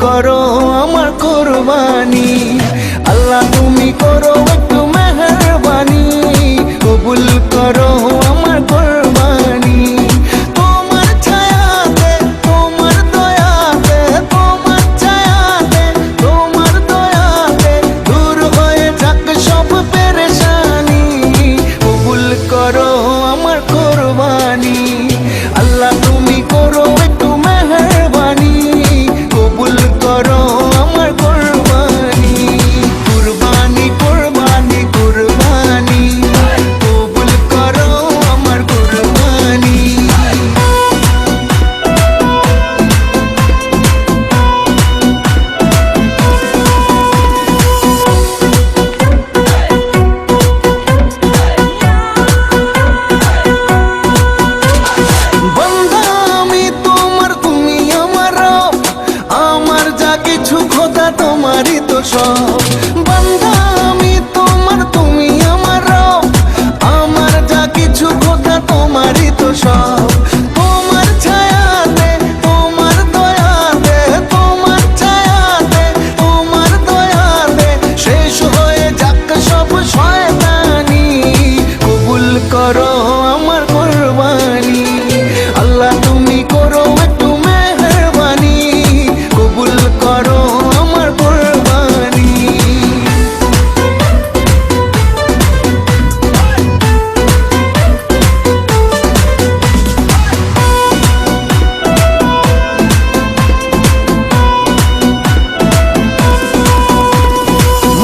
করো আমার কুরবানি। আল্লাহ তুমি করো একটু মেহেরবানি, কবুল করো আমার কুরবানি। তোমার ছায়াতে, তোমার দয়াতে, তোমার ছায়াতে, তোমার দয়াতে দূর হয়ে যাক সব পেরেশানি, কবুল করো আমার কুরবানি। আল্লাহ তুমি করো একটু মেহেরবানি, কবুল করো আমার কুরবানি। কুরবানি কুরবানি কুরবানি, কবুল করো আমার কুরবানি। বান্দা আমি তোমার, তুমি আমার রব, আমার যা কিছু খোদা তোমারই তো সব। বান্দা আমি তোমার, তুমি আমার রব, আমার যা কিছু খোদা তোমারই তো সব। তোমার ছায়াতে, তোমার দয়াতে, তোমার ছায়াতে, তোমার দয়াতে শেষ হয়ে যাক সব শয়তানি, কবুল করো আমার কুরবানি। আল্লাহ তুমি করো একটু মেহেরবানি, কবুল করো আমার কুরবানি।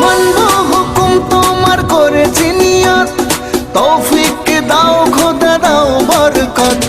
মানব হুকুম তোমার করেছি নিয়ত, তৌফিক দাও খোদা দাও বরকত।